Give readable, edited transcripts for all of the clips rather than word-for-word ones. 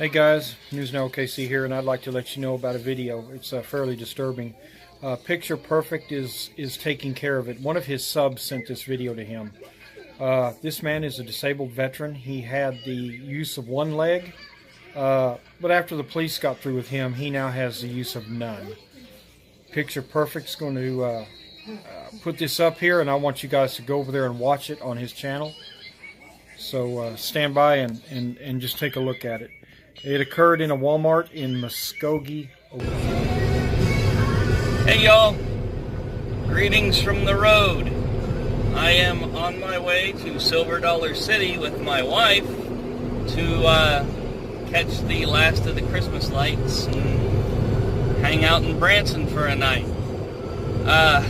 Hey guys, News Now OKC here, and I'd like to let you know about a video. It's fairly disturbing. Picture Perfect is taking care of it. One of his subs sent this video to him. This man is a disabled veteran. He had the use of one leg, but after the police got through with him, he now has the use of none. Picture Perfect's going to put this up here, and I want you guys to go over there and watch it on his channel. So stand by and just take a look at it. It occurred in a Walmart in Muskogee, Oklahoma. Hey y'all, greetings from the road. I am on my way to Silver Dollar City with my wife to catch the last of the Christmas lights and hang out in Branson for a night. I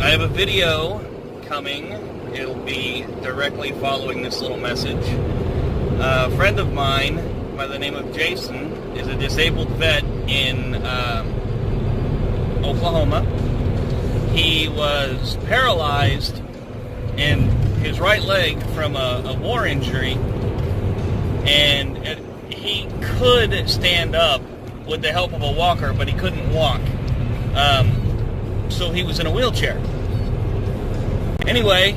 have a video coming. It'll be directly following this little message. A friend of mine by the name of Jason is a disabled vet in Oklahoma. He was paralyzed in his right leg from a war injury, and he could stand up with the help of a walker, but he couldn't walk. So he was in a wheelchair. Anyway,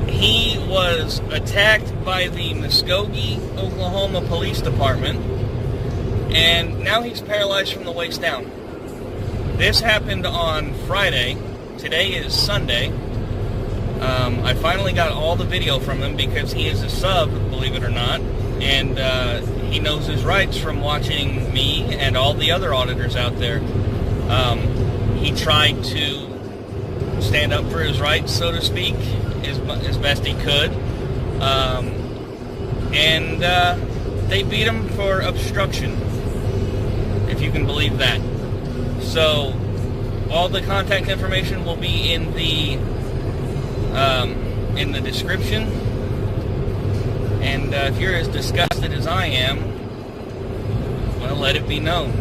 he was attacked by the Muskogee Oklahoma Police Department, and now he's paralyzed from the waist down. This happened on Friday. Today is Sunday. I finally got all the video from him because he is a sub, believe it or not, and he knows his rights from watching me and all the other auditors out there. He tried to stand up for his rights, so to speak, as best he could, and they beat him for obstruction, if you can believe that. So all the contact information will be in the description, and if you're as disgusted as I am, well, let it be known.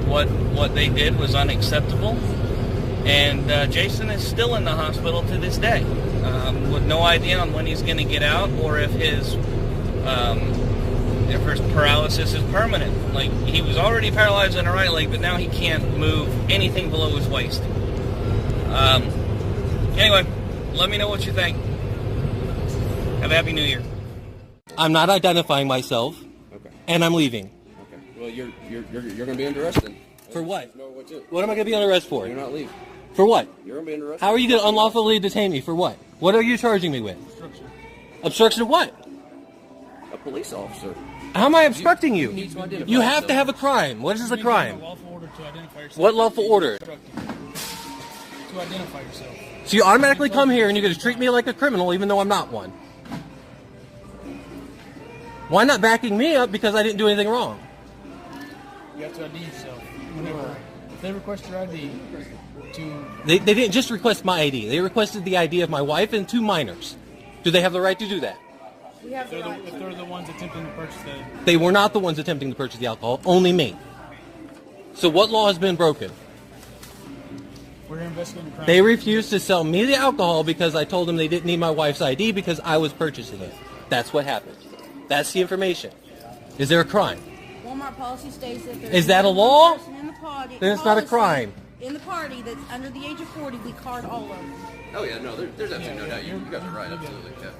What they did was unacceptable. And Jason is still in the hospital to this day, with no idea on when he's going to get out, or if his paralysis is permanent. Like, he was already paralyzed in the right leg, but now he can't move anything below his waist. Anyway, let me know what you think. Have a Happy New Year. I'm not identifying myself, okay, and I'm leaving. Okay. Well, you're going to be under arrest then. For what? No, What am I going to be under arrest for? You're not leaving. For what? You're going to be under arrest. How are you going to unlawfully detain me? For what? What are you charging me with? Obstruction. Obstruction of what? A police officer. How am I obstructing you? You need to identify You have yourself. to have a crime. What is a crime? Lawful order to identify yourself. What lawful order? To identify yourself. So you automatically come here and you're going to treat me like a criminal even though I'm not one. Why not backing me up because I didn't do anything wrong? You have to ID yourself. Whenever, if they request your ID to... They didn't just request my ID. They requested the ID of my wife and 2 minors. Do they have the right to do that? If they're the ones attempting to purchase the... They were not the ones attempting to purchase the alcohol, only me. So what law has been broken? We're investigating crime. They refused to sell me the alcohol because I told them they didn't need my wife's ID because I was purchasing it. That's what happened. That's the information. Is there a crime? Wal-Mart policy states that Is that a law? In the party, Then it's not a crime. In the party that's under the age of 40, we card all of them. Oh, yeah, no, there's absolutely no doubt. You got the right, absolutely. Yeah.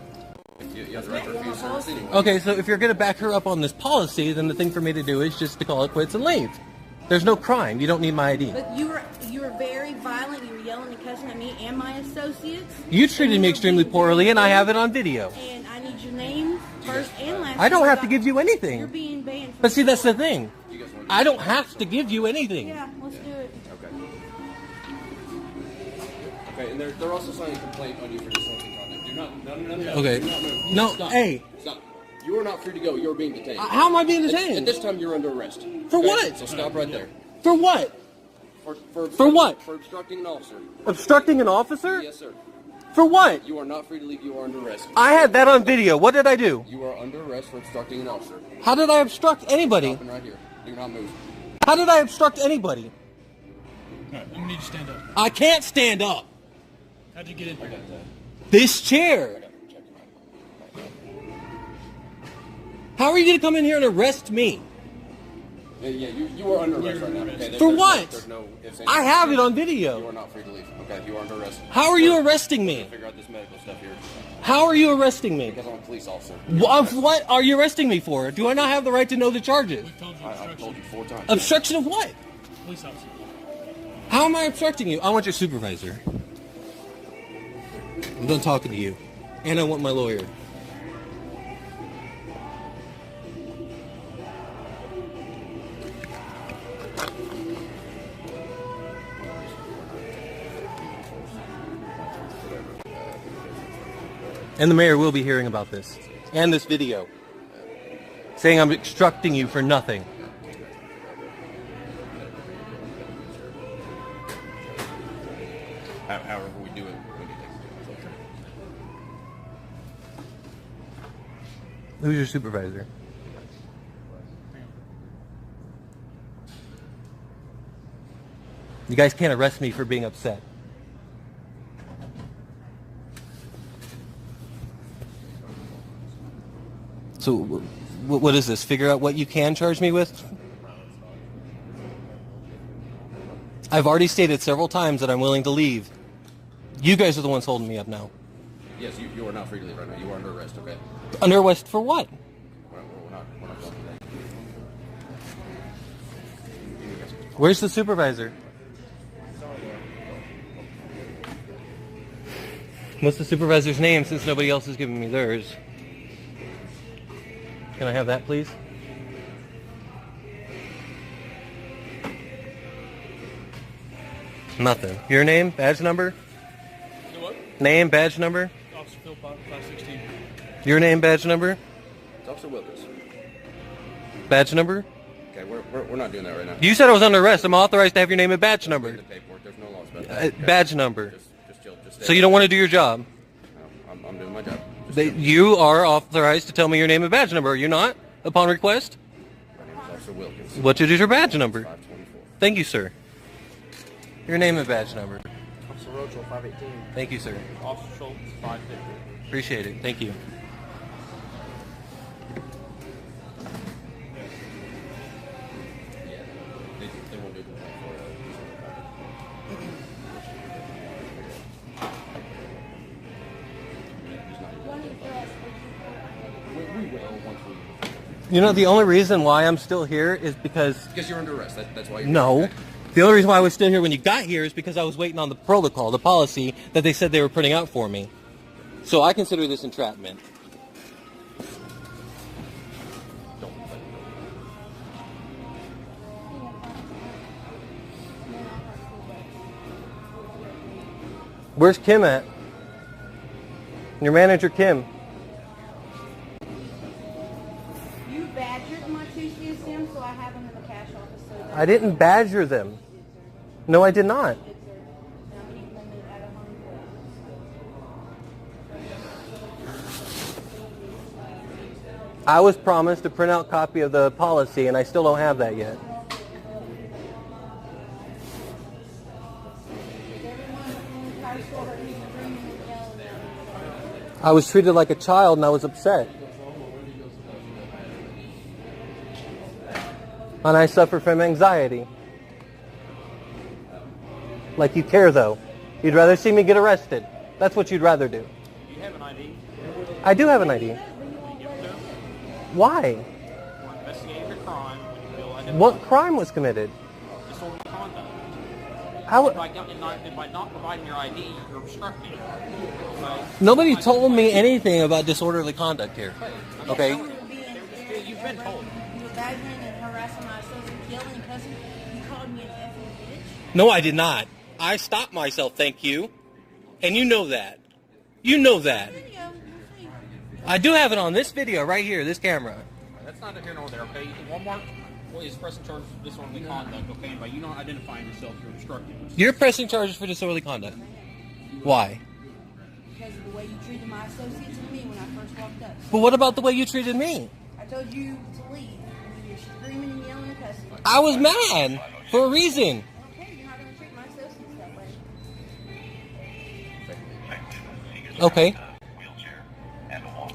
You have the right to refuse service anyway. Okay, so if you're going to back her up on this policy, then the thing for me to do is just to call it quits and leave. There's no crime. You don't need my ID. But you were very violent. You were yelling and cussing at me and my associates. You treated me extremely poorly, and I have it on video. And I need your name first and last. I don't have to give you You're anything. being banned. But see, that's the thing. I don't have to give you anything. Yeah, let's do it. Okay. Okay, and they're also signing a complaint on you for disorderly conduct. Do not, no. Okay. Do not move. No, Stop. hey. Stop. You are not free to go. You are being detained. How am I being At detained? this time, you're under arrest. For Okay? what? So stop right there. For what? For what? For obstructing an officer. Obstructing an officer? Yes, sir. For what? You are not free to leave. You are under arrest. I had that on video. What did I do? You are under arrest for obstructing an officer. How did I obstruct anybody? Stopping right here. Do not move. How did I obstruct anybody? Alright, I'm gonna need you to stand up. I can't stand up. How'd you get in here? This chair. How are you going to come in here and arrest me? Yeah, you are under arrest right now. Okay, For what? There's no ifs, ands, I have it on You video. are not free to leave. Okay, you are under arrest. How are you arresting me? Figure out this medical stuff here. How are you arresting me? Because I'm a police officer. What are you arresting me for? Do I not have the right to know the charges? I've told you 4 times. Obstruction of what? Police officer. How am I obstructing you? I want your supervisor. I'm done talking to you. And I want my lawyer. And the mayor will be hearing about this. And this video. Saying I'm obstructing you for nothing. However we do it, we need to. Who's your supervisor? You guys can't arrest me for being upset. So, what is this? Figure out what you can charge me with? I've already stated several times that I'm willing to leave. You guys are the ones holding me up now. Yes, you are not free to leave right now. You are under arrest, okay? Under arrest for what? We're not going to. Where's the supervisor? What's the supervisor's name since nobody else is giving me theirs? Can I have that, please? Nothing. Your name, badge number? Do what? Name, badge number? Officer Phil 516. Your name, badge number? It's Officer Wilkins. Badge number? Okay, we're not doing that right now. You said I was under arrest. I'm authorized to have your name and badge number. The paperwork, there's no laws about that. Okay. Badge number. Just chill. Just stay. So you don't want to do your job? No, I'm doing my job. Just chill. You are authorized to tell me your name and badge number, are you not? Upon request? My name is Officer Wilkins. What is your badge number? 524. Thank you, sir. Your name and badge number. Officer Rochelle 518. Thank you, sir. Officer Schultz 550. Appreciate it. Thank you. They won't do complaint for it. We will once we... You know, the only reason why I'm still here is because... Because you're under arrest. That's why you're No. here, okay? The only reason why I was still here when you got here is because I was waiting on the protocol, the policy that they said they were putting out for me. So I consider this entrapment. Where's Kim at? Your manager, Kim. You badgered my two CSM, so I have them in the cash office. So that I didn't badger them. No, I did not. I'm keeping them at a home. I was promised a printout copy of the policy, and I still don't have that yet. I was treated like a child, and I was upset. And I suffer from anxiety. Like you care, though. You'd rather see me get arrested. That's what you'd rather do. You have an ID? I do have an ID. Why? We're investigating a crime. When you feel identified. What crime was committed? Disorderly conduct. How? By not providing your ID, you're obstructing. So, Nobody told me anything about disorderly conduct here. Okay? You've been told. You were badgering and harassing my associate, yelling and cussing. You called me an effing bitch. No, I did not. I stopped myself, thank you. And you know that. You know that. Video, we'll see. I do have it on this video right here, this camera. That's not here nor there, okay? Walmart is pressing charges for disorderly conduct, okay? And by you not identifying yourself, you're obstructing. You're pressing charges for disorderly conduct. Why? Because of the way you treated my associates and me when I first walked up. But what about the way you treated me? I told you to leave. And you were screaming and yelling and cussing. I was mad for a reason. Okay, you're not going to treat my associates that way. Okay.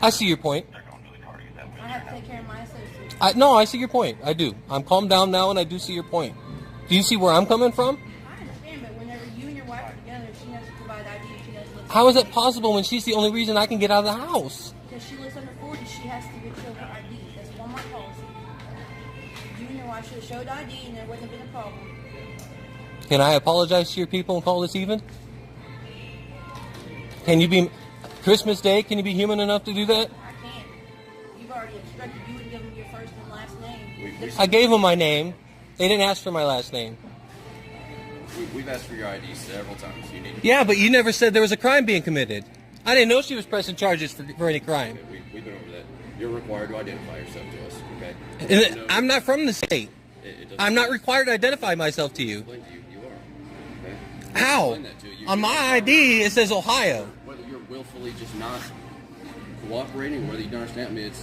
I see your point. I have to take care of my No, I see your point. I do. I'm calmed down now, and I do see your point. Do you see where I'm coming from? I understand, but whenever you and your wife are together, she has to provide ID. She doesn't live. How is it possible when she's the only reason I can get out of the house? Because she lives under 40, she has to get show her ID. That's Wal-Mart policy. You and your wife should have showed ID, and there wouldn't have been a problem. Can I apologize to your people and call this even? Can you be... Christmas Day, can you be human enough to do that? I can't. You've already instructed you would give them your first and last name. I gave them my name. They didn't ask for my last name. We've asked for your ID several times. You need to... Yeah, but you never said there was a crime being committed. I didn't know she was pressing charges for any crime. Okay, we've been over that. You're required to identify yourself to us, okay? And I'm not from the state. I'm not required to identify myself to you. You are. Okay? How? Explain that to you. On my ID, it says Ohio. Whether you're willfully just not cooperating, whether you don't understand, I mean, it's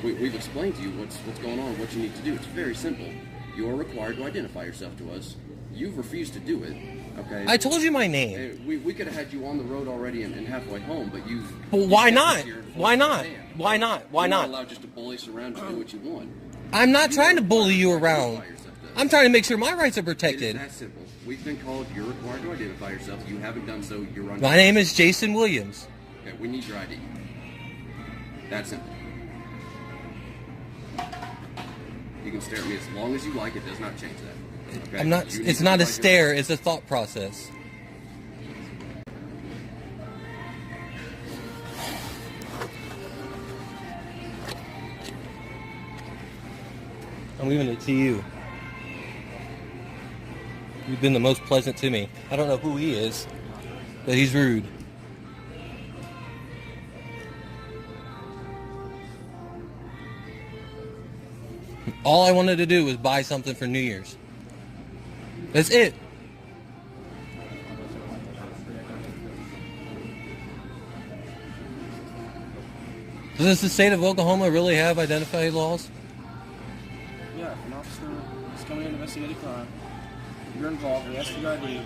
we've explained to you what's going on, what you need to do. It's very simple. You are required to identify yourself to us. You've refused to do it. Okay. I told you my name. We could have had you on the road already and halfway home, but you. Well, why not? Why not? Why not? Why You're not? allowed just to bully us around to do what you want. I'm not trying to bully you around. I'm trying to make sure my rights are protected. It is that simple. We've been called. You're required to identify yourself. You haven't done so. You're on. My name is Jason Williams. Okay, we need your ID. That's simple. You can stare at me as long as you like. It does not change that. Okay? I'm not. You need It's to not a provide your- stare. It's a thought process. I'm leaving it to you. You've been the most pleasant to me. I don't know who he is, but he's rude. All I wanted to do was buy something for New Year's. That's it. Does the state of Oklahoma really have identified laws? Yeah, if an officer is coming in to investigate a crime, you're involved, he asks for your ID.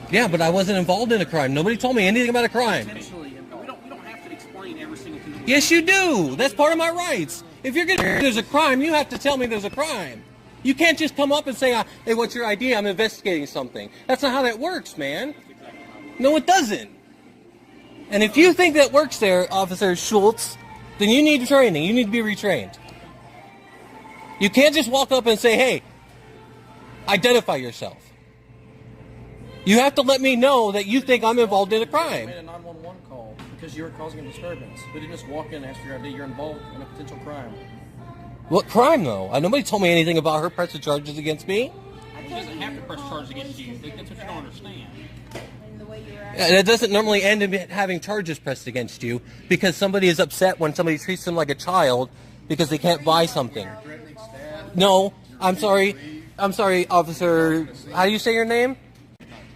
Yeah, but I wasn't involved in a crime. Nobody told me anything about a crime. Potentially involved. We don't have to explain every single thing. that we Yes, you do. That's part of my rights. If you're going to there's a crime, you have to tell me there's a crime. You can't just come up and say, hey, what's your idea? I'm investigating something. That's not how that works, man. No, it doesn't. And if you think that works there, Officer Schultz, then you need training. You need to be retrained. You can't just walk up and say, hey, identify yourself. You have to let me know that you think I'm involved in a You crime. made a 911 call because you were causing a disturbance. We didn't just walk in and ask for your ID. You're involved in a potential crime. What crime, though? Nobody told me anything about her pressing charges against me. She doesn't have to press charges against you. That's what you don't understand. And the way you're That doesn't normally end in having charges pressed against you because somebody is upset when somebody treats them like a child because they can't buy something. No, I'm sorry. I'm sorry, officer. How do you say your name?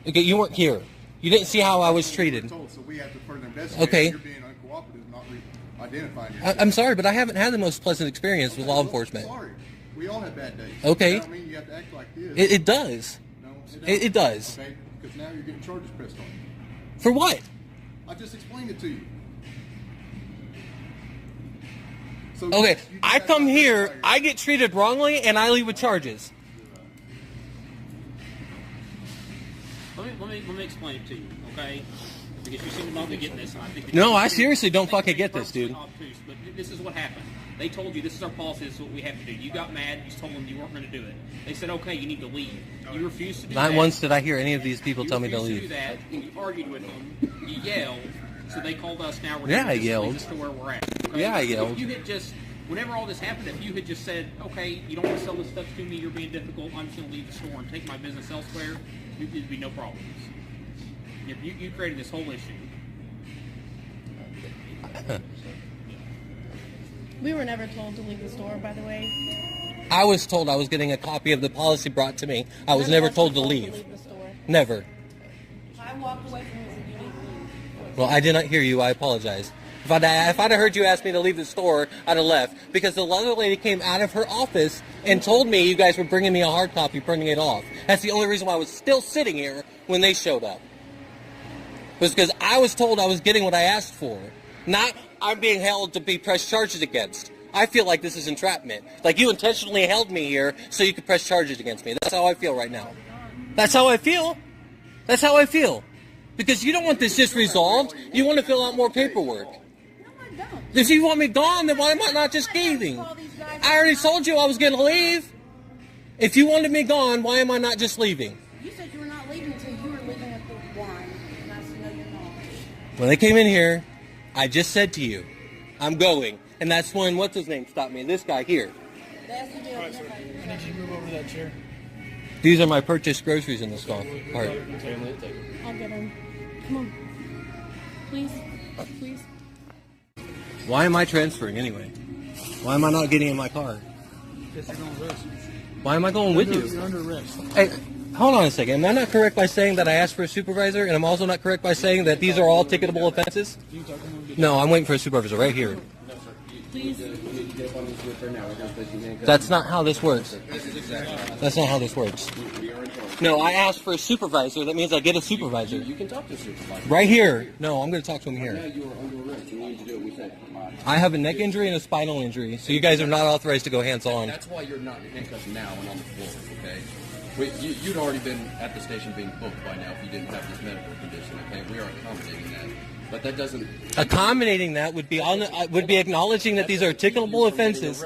Okay, you weren't here. You didn't see how I was treated. So we have to further investigate. Okay. You're being uncooperative, not identifying yourself. I'm sorry, but I haven't had the most pleasant experience with law enforcement. Sorry. We all have bad days. Okay. That don't mean you have to act like this. It does. No, It does. Okay, because now you're getting charges pressed on you. For what? I just explained it to you. So Okay, you just I have to come here, identify I get treated wrongly, and I leave with charges. Let me explain it to you, okay? Because you seem to not be getting this. And I think No, I seriously don't fucking get this, dude. Obtuse, but this is what happened. They told you this is our policy. This is what we have to do. You got mad. You told them you weren't going to do it. They said, okay, you need to leave. You refused to do that. Not once did I hear any of these people You tell me to refused leave. do that, and you argued with them. You yelled. So they called us now. We're Yeah, gonna I just yelled. leave us to where we're at. Okay? Yeah, I If yelled. you had just, whenever all this happened, if you had just said, okay, you don't want to sell this stuff to me, you're being difficult, I'm just going to leave the store and take my business elsewhere, there'd be no problems. You created this whole issue. We were never told to leave the store, by the way. I was told I was getting a copy of the policy brought to me. I was never told to leave. the store. Never. I walked away from it and said, you need to leave. Well, I did not hear you. I apologize. If I'd have heard you ask me to leave the store, I'd have left. Because the other lady came out of her office and told me you guys were bringing me a hard copy, printing it off. That's the only reason why I was still sitting here when they showed up. It was because I was told I was getting what I asked for. Not I'm being held to be pressed charges against. I feel like this is entrapment. Like you intentionally held me here so you could press charges against me. That's how I feel right now. That's how I feel. That's how I feel. Because you don't want this just resolved. You want to fill out more paperwork. If you want me gone, then why am I not just leaving? I already told you I was going to leave. If you wanted me gone, why am I not just leaving? You said you were not leaving until you were leaving at the line. And I said, no, you're not. When they came in here, I just said to you, I'm going. And that's when, what's his name, stopped me. This guy here. That's the deal. I need you to move over to that chair. These are my purchased groceries in this car. All right. I'll get him. Come on. Please. Please. Why am I transferring anyway? Why am I not getting in my car? Because you're going arrest. Why am I going with you? You're under arrest. Hey, hold on a second. Am I not correct by saying that I asked for a supervisor? And I'm also not correct by saying that these are all ticketable offenses? No, I'm waiting for a supervisor right here. Please. That's not how this works. That's not how this works. No, I asked for a supervisor. That means I get a supervisor. You can talk to a supervisor. Right here. No, I'm going to talk to him here. Now you are under arrest. You need to do what we said. I have a neck injury and a spinal injury, so you guys are not authorized to go hands-on. That's why you're not handcuffed now and on the floor, okay? You'd already been at the station being booked by now if you didn't have this medical condition, okay? We are accommodating that. But that doesn't... Accommodating that would be acknowledging that these are ticketable offenses.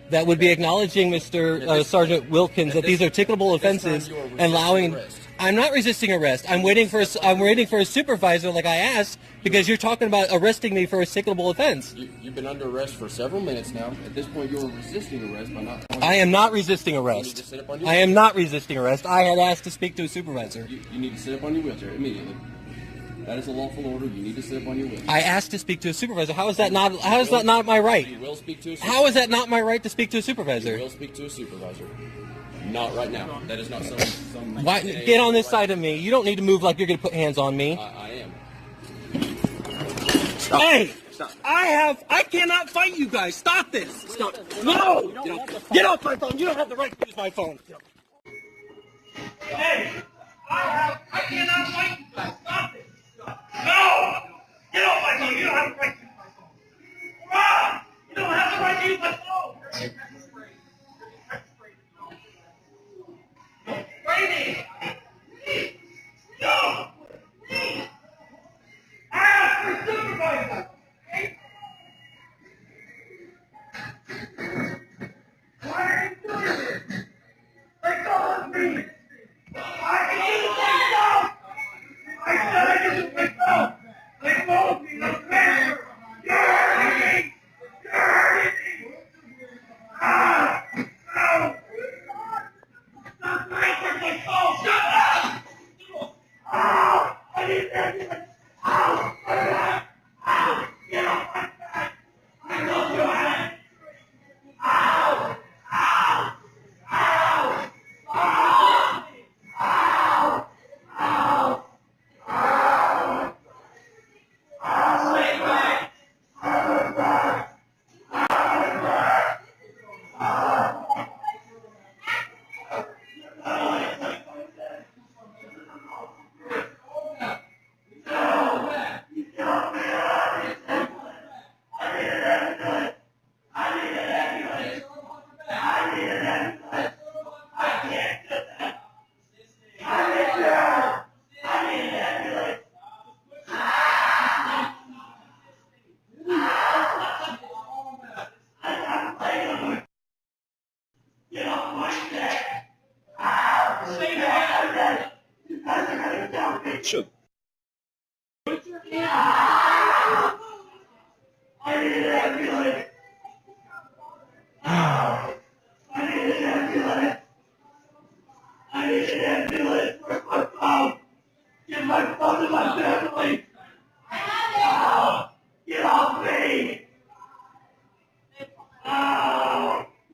That would be acknowledging, Mr. Sergeant Wilkins, that these are ticketable offenses and allowing... I'm not resisting arrest. I'm waiting for a supervisor like I asked because you're talking about arresting me for a ticketable offense. You've been under arrest for several minutes now. At this point, you're resisting arrest by not... I am not resisting arrest. I am not resisting arrest. I had asked to speak to a supervisor. You need to sit up on your wheelchair immediately. That is a lawful order. You need to sit up on your wheelchair. I asked to speak to a supervisor. How is that not my right? You will speak to a supervisor. How is that not my right to speak to a supervisor? You will speak to a supervisor. Not right now. That is not some Why, get on this side of me. You don't need to move like you're going to put hands on me. I am. Stop. Hey! Stop. I cannot fight you guys. Stop this. Stop. No! Get off my phone. You don't have the right to use my phone. Hey! I cannot fight you guys. Stop this. No! Get off my phone. You don't have the right to use my phone. Come on! You don't have the right to use my phone. Brady! No! I asked for a supervisor! Why are you doing this? Let go of me! I can't let go! I said I didn't let go! Let go of me! Let go! You're hurting me! You're hurting me! Ah! No! Stop breaking my phone! Shut up! Ow! I need ambulance! Ow! Ow! Get off my back! I know you have it! Ow! Ow! Ow! Ow! Ow! Ow! Ow! Ow! Stay back! Stay back! Stay back!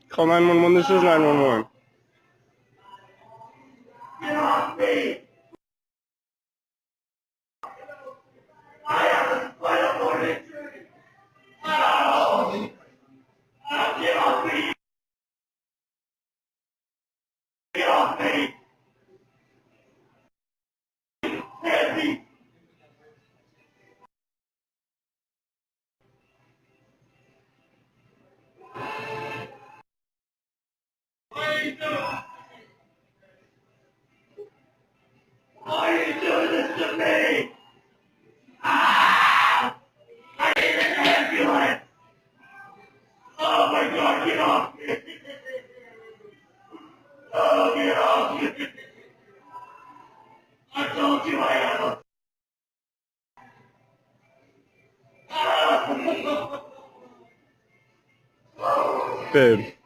Call 911, this is 911. Get off me! I have a spinal cord injury! No! Get off me! Get off me! Get me! Food.